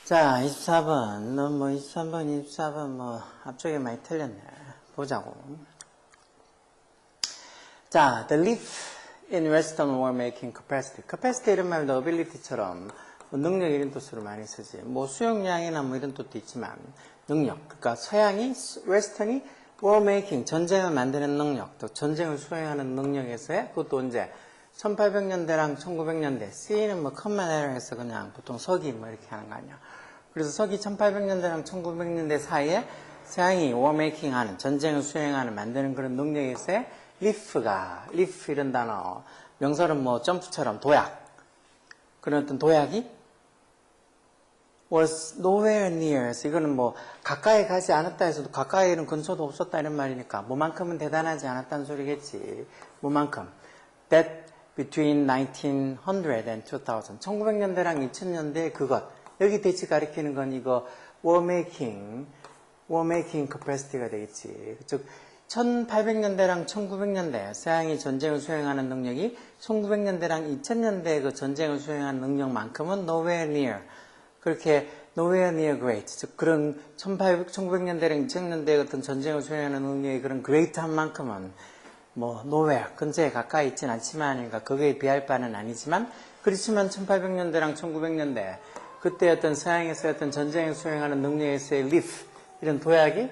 자, 24번. 너 뭐 23번, 24번 뭐 앞쪽에 많이 틀렸네. 보자고. 자, the leaf in Western war making capacity. capacity 이런 말도 ability처럼 뭐 능력 이런 뜻으로 많이 쓰지. 뭐 수용량이나 뭐 이런 뜻도 있지만 능력. 그러니까 서양이 웨스턴이 war making 전쟁을 만드는 능력, 또 전쟁을 수행하는 능력에서의 그것도 언제 1800년대랑 1900년대. C는 뭐 컴만 에러에서 그냥 보통 서기 뭐 이렇게 하는 거 아니야. 그래서 서기 1800년대랑 1900년대 사이에 서양이 war making 하는 전쟁을 수행하는 만드는 그런 능력에서의 leaf 이런 단어 명설은 뭐 점프처럼 도약 그런 어떤 도약이 was nowhere near. 이거는 뭐 가까이 가지 않았다 해서도 가까이는 근처도 없었다 이런 말이니까 뭐만큼은 대단하지 않았다는 소리겠지. 뭐만큼 that between 1900 and 2000 1900년대랑 2000년대 그것 여기 대치 가리키는 건 이거 war making capacity가 되겠지. 즉 1800년대랑 1900년대 서양이 전쟁을 수행하는 능력이 1900년대랑 2000년대 그 전쟁을 수행하는 능력만큼은 nowhere near. 그렇게 nowhere near great. 즉 그런 1900년대랑 2000년대 같은 전쟁을 수행하는 능력이 그런 great한 만큼은 뭐 nowhere 근처에 가까이 있진 않지만 그러니까 거기에 비할 바는 아니지만 그렇지만 1800년대랑 1900년대 그때 어떤 서양에서 어떤 전쟁을 수행하는 능력에서의 leaf 이런 도약이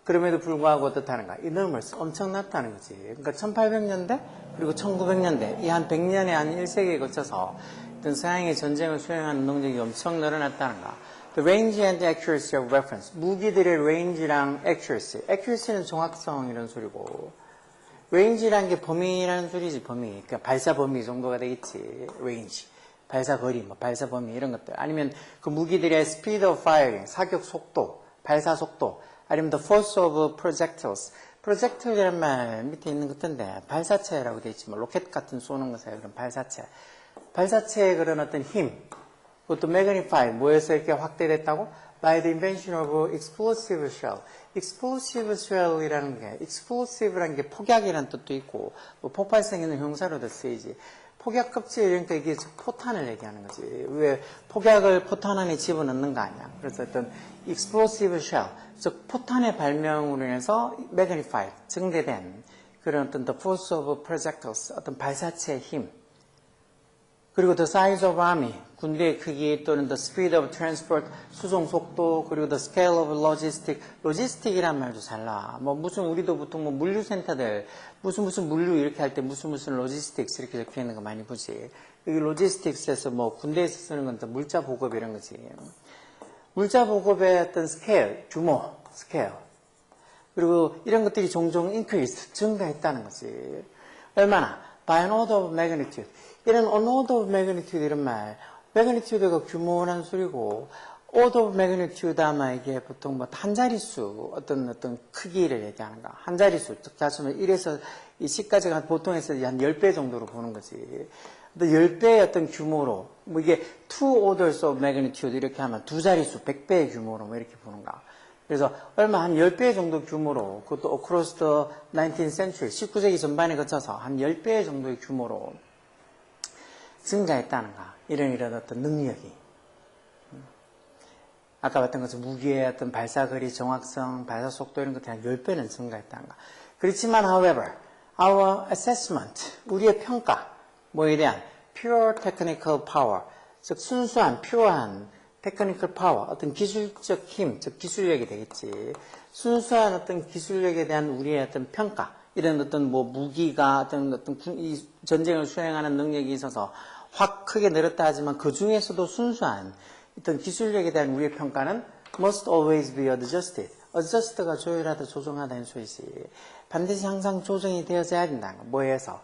그럼에도 불구하고 어떻다는가? enormous, 엄청났다는 거지. 그러니까 1800년대 그리고 1900년대 이 한 100년에 한 1세기에 거쳐서 어떤 서양의 전쟁을 수행하는 능력이 엄청 늘어났다는가? The range and accuracy of reference. 무기들의 range랑 accuracy는 정확성 이런 소리고 range라는 게 범위라는 소리지. 범위. 그러니까 발사 범위 정도가 되겠지. range. 발사 거리, 뭐 발사 범위 이런 것들. 아니면 그 무기들의 speed of firing, 사격 속도, 발사 속도. 아니면 the force of projectiles. projectile이라는 말 밑에 있는 것인데 발사체라고 되어 있지. 뭐 로켓 같은 쏘는 것에 그런 발사체. 발사체의 그런 어떤 힘. 그것도 magnified. 뭐에서 이렇게 확대됐다고? By the invention of explosive shell. explosive shell이라는 게 explosive라는 게 폭약이라는 뜻도 있고 뭐 폭발성 있는 형사로도 쓰이지. 폭약 껍질 이런 게 이게 포탄을 얘기하는 거지. 왜 폭약을 포탄 안에 집어넣는 거 아니야. 그래서 어떤 explosive shell, 즉 포탄의 발명으로 인해서 magnified, 증대된 그런 어떤 the force of projectiles, 어떤 발사체의 힘. 그리고 the size of army, 군대의 크기 또는 the speed of transport, 수송 속도, 그리고 the scale of logistic이란 말도 잘 나와. 뭐 무슨 우리도 보통 뭐 물류센터들 무슨 물류 이렇게 할 때 무슨 logistics 이렇게 적혀 있는 거 많이 보지. 여기 logistics에서 뭐 군대에서 쓰는 건 또 물자 보급 이런 거지. 물자 보급의 어떤 scale, 규모, scale. 그리고 이런 것들이 종종 increased, 증가했다는 거지. 얼마나? By an order of magnitude. 이런 an order of magnitude 이런 말, magnitude가 규모라는 소리고, order of magnitude 아마 이게 보통 뭐 한 자릿수, 어떤 크기를 얘기하는 거. 한 자릿수, 즉, 자수면 1에서 이 10까지가 보통에서 한 10배 정도로 보는 거지. 10배의 어떤 규모로, 뭐 이게 two orders of magnitude 이렇게 하면 두 자릿수, 100배의 규모로 뭐 이렇게 보는가. 그래서 얼마 한 10배 정도 규모로, 그것도 across the 19th century, 19세기 전반에 거쳐서 한 10배 정도의 규모로 증가했다는가. 이런 어떤 능력이. 아까 봤던 것처럼 무기의 어떤 발사거리, 정확성, 발사 속도 이런 것들이 한 10배는 증가했다는가. 그렇지만 however, our assessment, 우리의 평가, 뭐에 대한 pure technical power, 즉 순수한, 퓨어한 테크니컬 파워, 어떤 기술적 힘, 즉 기술력이 되겠지. 순수한 어떤 기술력에 대한 우리의 어떤 평가, 이런 어떤 뭐 무기가 어떤 이 전쟁을 수행하는 능력이 있어서 확 크게 늘었다 하지만 그 중에서도 순수한 어떤 기술력에 대한 우리의 평가는 must always be adjusted. adjust가 조율하다, 조정하다는 소리지. 반드시 항상 조정이 되어져야 된다는 거. 뭐에서?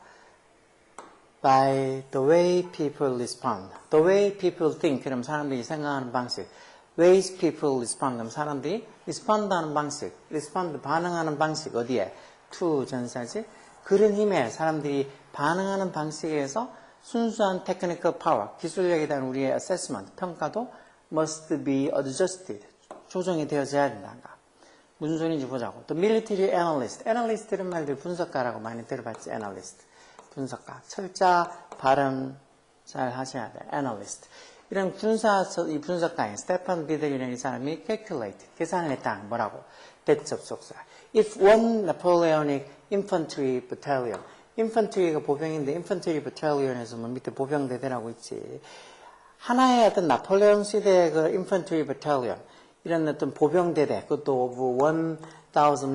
By the way people respond. The way people think. 그럼 사람들이 생각하는 방식. Ways people respond. 그럼 사람들이 respond하는 방식. respond, 반응하는 방식. 어디에? to 전사지. 그런 힘에 사람들이 반응하는 방식에서 순수한 technical power, 기술력에 대한 우리의 assessment, 평가도 must be adjusted. 조정이 되어져야 된단가. 무슨 소리인지 보자고. The military analyst. analyst라는 말들 분석가라고 많이 들어봤지. analyst. 분석가. 철자, 발음 잘 하셔야 돼. analyst. 이런 이 분석가인 스테판 비델이라는 이 사람이 calculate, 계산을 했다. 뭐라고? that 접속사. If one Napoleonic infantry battalion, infantry가 보병인데 infantry battalion에서 뭐 밑에 보병대대라고 있지. 하나의 어떤 나폴레옹 시대의 그 infantry battalion, 이런 어떤 보병대대, 그것도 of 1,000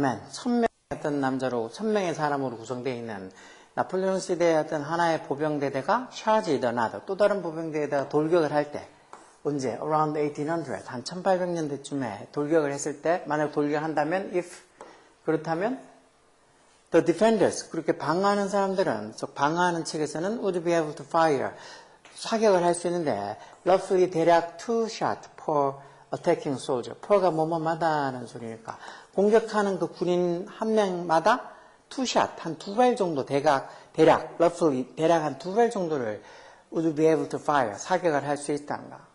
men, 1,000명의 어떤 남자로, 1,000명의 사람으로 구성되어 있는 나폴레옹 시대의 어떤 하나의 보병대대가 charged another, 또 다른 보병대대가 돌격을 할 때, 언제? around 1800, 한 1800년대쯤에 돌격을 했을 때, 만약 돌격한다면, if, 그렇다면, the defenders, 그렇게 방어하는 사람들은, 즉 방어하는 측에서는 would be able to fire, 사격을 할 수 있는데, roughly 대략 2shot per attacking soldier. per가 뭐뭐마다는 소리니까, 공격하는 그 군인 한 명마다 2shot, 한 2발 정도 대략, roughly, 대략 한 2발 정도를 would be able to fire, 사격을 할 수 있단가.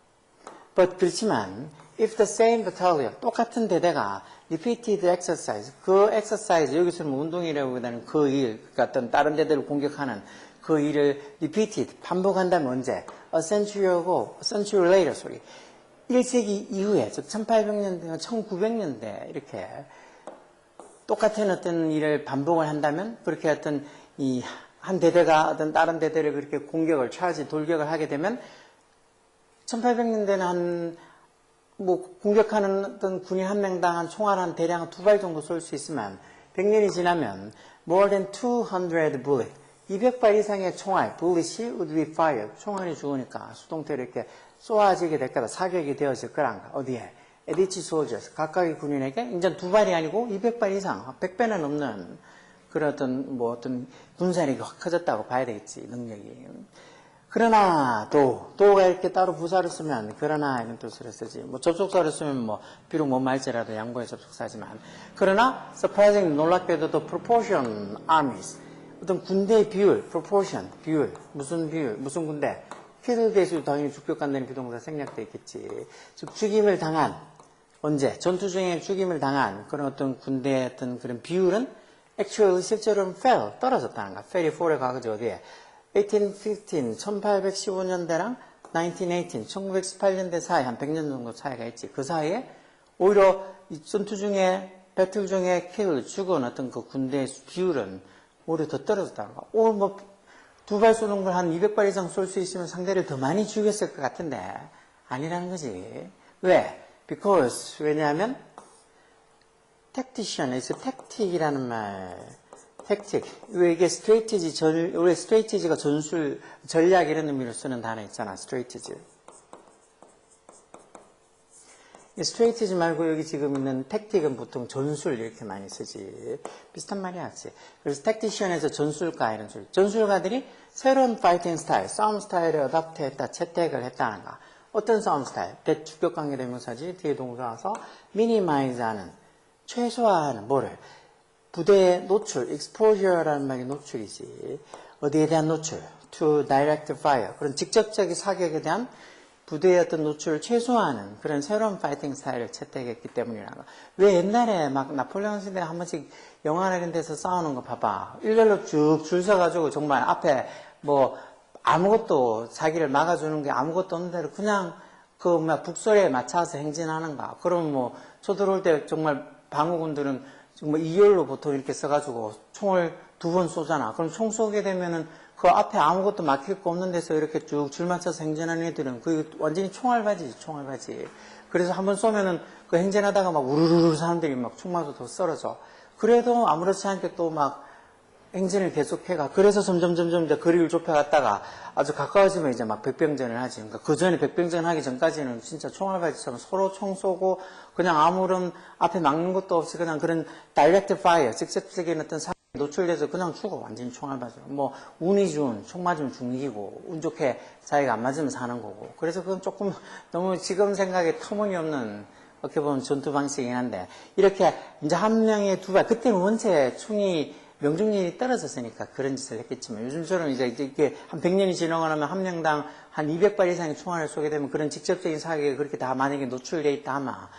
But 그렇지만, if the same battalion, 똑같은 대대가 repeated exercise, 그 exercise, 여기서는 운동이라기보다는 그 일, 그러니까 어떤 다른 대대를 공격하는 그 일을 repeated, 반복한다면 언제? A century later, 소리. 1세기 이후에, 즉 1800년대나 1900년대 이렇게 똑같은 어떤 일을 반복을 한다면 그렇게 어떤 이 한 대대가 어떤 다른 대대를 그렇게 공격을, 돌격을 하게 되면 1800년대는 한 뭐 공격하는 어떤 군인 한 명당 한 총알 한 대략 한 2발 정도 쏠 수 있으면 100년이 지나면 more than 200 bullet, 200발 이상의 총알, bullet이 would be fired, 총알이 죽으니까 수동태로 이렇게 쏘아지게 될 거다, 사격이 되어질 거란가. 어디에? at each soldiers, 각각의 군인에게 이제 2발이 아니고 200발 이상, 100배는 넘는 그런 어떤 뭐 어떤 군사력이 확 커졌다고 봐야 되겠지, 능력이. 그러나 도가 이렇게 따로 부사를 쓰면 그러나 이런 뜻으로 쓰지. 뭐 접속사를 쓰면 뭐 비록 못 말지라도 양보의 접속사지만, 그러나 surprising, 놀랍게도 the proportion armies, 어떤 군대의 비율, proportion, 비율, 무슨 군대, killed에서도 당연히 죽격간다는 비동사 생략돼 있겠지. 즉 죽임을 당한, 언제? 전투 중에 죽임을 당한 그런 어떤 군대의 어떤 그런 비율은 actually 실제로는 fell, 떨어졌다는 거야. fell이 fall의 과거지. 어디에? 1815, 1815년대랑 1918, 1918년대 사이 한 100년 정도 차이가 있지. 그 사이에 오히려 이 전투 중에, 배틀 중에 kill, 죽은 어떤 그 군대의 비율은 오히려 더 떨어졌다는 거야. 뭐 2발 쏘는 걸 한 200발 이상 쏠 수 있으면 상대를 더 많이 죽였을 것 같은데 아니라는 거지. 왜? Because, 왜냐하면 tactician, is tactic이라는 말, tactic. 왜 이게 strategy, 원래 strategy가 전술, 전략 이런 의미로 쓰는 단어 있잖아, strategy. 이 strategy 말고 여기 지금 있는 tactic은 보통 전술 이렇게 많이 쓰지. 비슷한 말이야, 그치? 그래서 tactician에서 전술가 이런 소리. 전술가들이 새로운 fighting style, 싸움 스타일을 어답트했다, 채택을 했다는 거. 어떤 싸움 스타일? 대축격 관계 대명사지, 뒤에 동사 와서 minimize하는, 최소화하는 뭐를? 부대의 노출, exposure라는 말이 노출이지. 어디에 대한 노출? To direct fire. 그런 직접적인 사격에 대한 부대의 어떤 노출을 최소화하는 그런 새로운 파이팅 스타일을 채택했기 때문이라는 거. 왜 옛날에 막 나폴레옹 시대에 한 번씩 영화나 이런 데서 싸우는 거 봐봐. 일렬로 쭉 줄 서가지고 정말 앞에 뭐 아무것도 자기를 막아주는 게 아무것도 없는 대로 그냥 그 뭐 북소리에 맞춰서 행진하는가. 그러면 뭐 쳐들어올 때 정말 방어군들은 정말 2열로 보통 이렇게 써가지고 총을 2번 쏘잖아. 그럼 총 쏘게 되면은 그 앞에 아무것도 막힐 거 없는 데서 이렇게 쭉 줄 맞춰서 행진하는 애들은 그 완전히 총알바지. 그래서 한번 쏘면은 그 행진하다가 막 우르르르 사람들이 막 총 맞아 더 썰어져. 그래도 아무렇지 않게 또 막 행진을 계속해가. 그래서 점점 이제 거리를 좁혀갔다가 아주 가까워지면 이제 막 백병전을 하지. 그러니까 그 전에 백병전 하기 전까지는 진짜 총알바지처럼 서로 총 쏘고 그냥 아무런 앞에 막는 것도 없이 그냥 그런 다이렉트 파이어, 직접적인 어떤 노출돼서 그냥 죽어. 완전히 총알바지로. 뭐 운이 좋은, 총 맞으면 죽이고 운 좋게 자기가 안 맞으면 사는 거고. 그래서 그건 조금 너무 지금 생각에 터무니없는 어떻게 보면 전투 방식이긴 한데, 이렇게 이제 한 명에 2발, 그때는 원체 총이 명중률이 떨어졌으니까 그런 짓을 했겠지만, 요즘처럼 이제 이렇게 한 100년이 지나고 나면 한 명당 한 200발 이상의 총알을 쏘게 되면 그런 직접적인 사격에 그렇게 다 만약에 노출돼 있다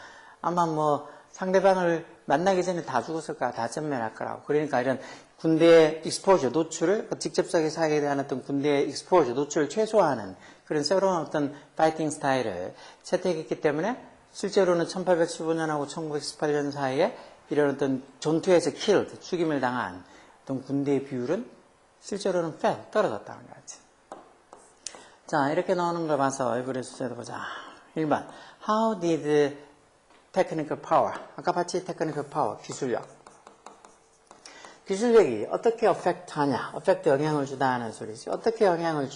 아마 뭐 상대방을 만나기 전에 다 죽었을 거야. 다 전멸할 거라고. 그러니까 이런 군대의 익스포저, 노출을, 직접적인 사격에 대한 어떤 군대의 익스포저, 노출을 최소화하는 그런 새로운 어떤 파이팅 스타일을 채택했기 때문에 실제로는 1815년하고 1918년 사이에 이런 어떤 전투에서 killed, 죽임을 당한 어떤 군대의 비율은 실제로는 떨어졌다는 거지. 자, 이렇게 나오는 걸 봐서 에버리 수제도 보자. 1번. How did technical power, 아까 봤지? technical power, 기술력. 기술력이 어떻게 affect 영향을 주다 하는 소리지. 어떻게 영향을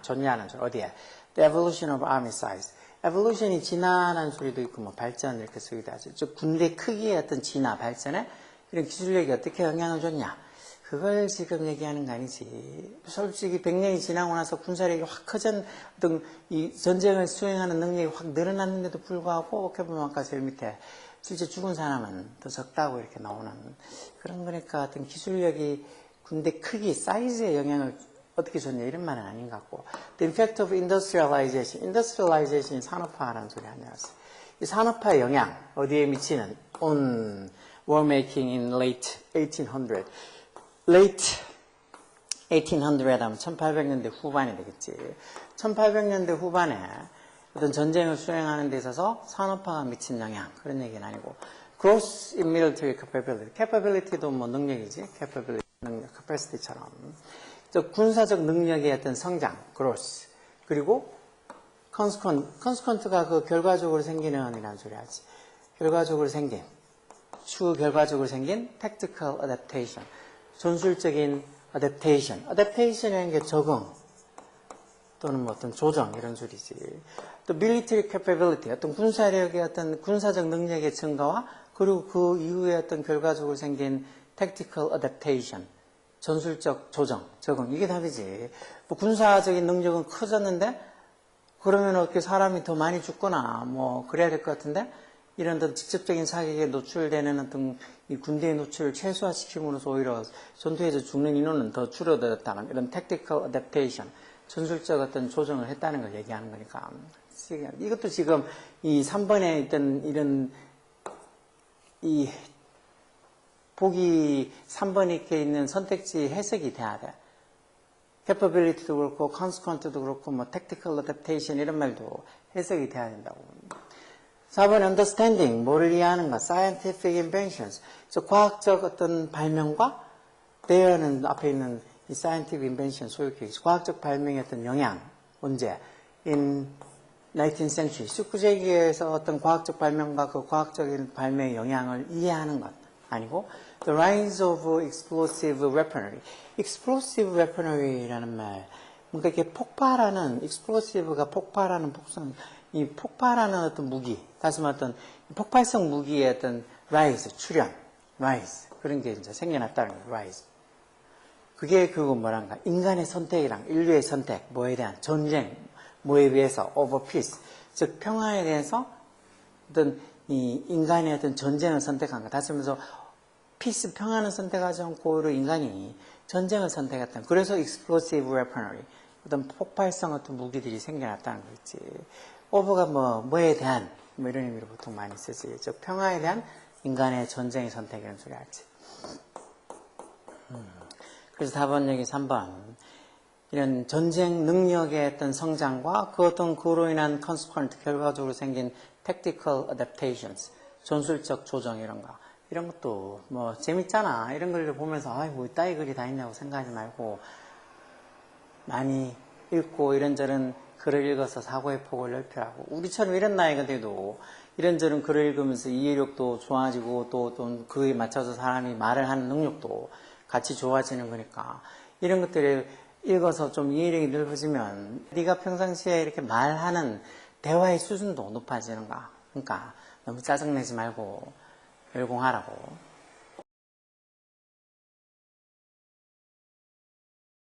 줬냐는 소리. 어디에? The evolution of army size. evolution이 진화라는 소리도 있고, 뭐, 발전 이렇게 쓰기도 하죠. 즉, 군대 크기의 어떤 진화, 발전에 이런 기술력이 어떻게 영향을 줬냐. 그걸 지금 얘기하는 거 아니지. 솔직히 100년이 지나고 나서 군사력이 확 커진 어떤 이 전쟁을 수행하는 능력이 확 늘어났는데도 불구하고, 어떻게 보면 아까 제일 밑에 실제 죽은 사람은 더 적다고 이렇게 나오는 그런 거니까 어떤 기술력이 군대 크기, 사이즈에 영향을 어떻게 줬냐 이런 말은 아닌 것 같고. The effect of industrialization. industrialization이 산업화라는 소리 아니었어요. 이 산업화의 영향, 어디에 미치는? on war making in late 1800. late 1800 하면 1800년대 후반이 되겠지. 1800년대 후반에 어떤 전쟁을 수행하는 데 있어서 산업화가 미친 영향, 그런 얘기는 아니고, growth in military capability. capability도 뭐 능력이지. capability, 능력, capacity처럼. 군사적 능력의 어떤 성장, growth. 그리고 consequent가 그 결과적으로 생기는 이라는 소리 하지. 결과적으로 생긴, 추후 결과적으로 생긴 tactical adaptation. 전술적인 adaptation. adaptation이라는 게 적응 또는 뭐 어떤 조정 이런 소리지. 또 military capability, 어떤 군사력의 어떤 군사적 능력의 증가와 그리고 그 이후에 어떤 결과적으로 생긴 tactical adaptation, 전술적 조정, 적응, 이게 답이지. 뭐 군사적인 능력은 커졌는데 그러면 어떻게 사람이 더 많이 죽거나 뭐 그래야 될 것 같은데 이런 어떤 직접적인 사격에 노출되는 어떤 이 군대의 노출을 최소화시킴으로써 오히려 전투에서 죽는 인원은 더 줄어들었다는 이런 tactical adaptation, 전술적 어떤 조정을 했다는 걸 얘기하는 거니까. 이것도 지금 이 3번에 있던 이런 이 보기 3번에 이렇게 있는 선택지 해석이 돼야 돼. capability도 그렇고 consequent도 그렇고 뭐 tactical adaptation 이런 말도 해석이 돼야 된다고. 4번 understanding, 뭐를 이해하는가? scientific inventions. 과학적 어떤 발명과 there는 앞에 있는 이 scientific invention 소유격이 과학적 발명의 어떤 영향, 언제? in 19th century. 19세기에서 어떤 과학적 발명과 그 과학적인 발명의 영향을 이해하는 것 아니고 the rise of explosive weaponry. explosive weaponry라는 말, 뭔가 이렇게 폭발하는, explosive가 폭발하는 폭성, 이 폭발하는 어떤 무기, 다시 말하면 어떤 폭발성 무기의 어떤 rise, 출현, rise. 그런 게 이제 생겨났다는 거예요, rise. 그게 그거 뭐란가? 인간의 선택이랑 인류의 선택, 뭐에 대한 전쟁, 뭐에 비해서 over peace. 즉, 평화에 대해서 어떤 이 인간의 어떤 전쟁을 선택한 거. 다시 말해서 peace, 평화는 선택하지 않고 오히려 인간이 전쟁을 선택했다. 그래서 explosive weaponry, 어떤 폭발성 어떤 무기들이 생겨났다는 거 있지. over가 뭐에 대한, 뭐 이런 의미로 보통 많이 쓰지. 즉, 평화에 대한 인간의 전쟁의 선택이라는 소리 알지. 그래서 답은 여기 3번. 이런 전쟁 능력의 어떤 성장과 그 어떤 그로 인한 consequent, 결과적으로 생긴 tactical adaptations, 전술적 조정 이런 거. 이런 것도 뭐 재밌잖아. 이런 걸 보면서 뭐 이따위 글이 다 있냐고 생각하지 말고 많이 읽고 이런저런 글을 읽어서 사고의 폭을 넓히라고. 우리처럼 이런 나이가 돼도 이런저런 글을 읽으면서 이해력도 좋아지고 또 그에 맞춰서 사람이 말을 하는 능력도 같이 좋아지는 거니까 이런 것들을 읽어서 좀 이해력이 넓어지면 네가 평상시에 이렇게 말하는 대화의 수준도 높아지는 거야. 그러니까 너무 짜증내지 말고 열공하라고.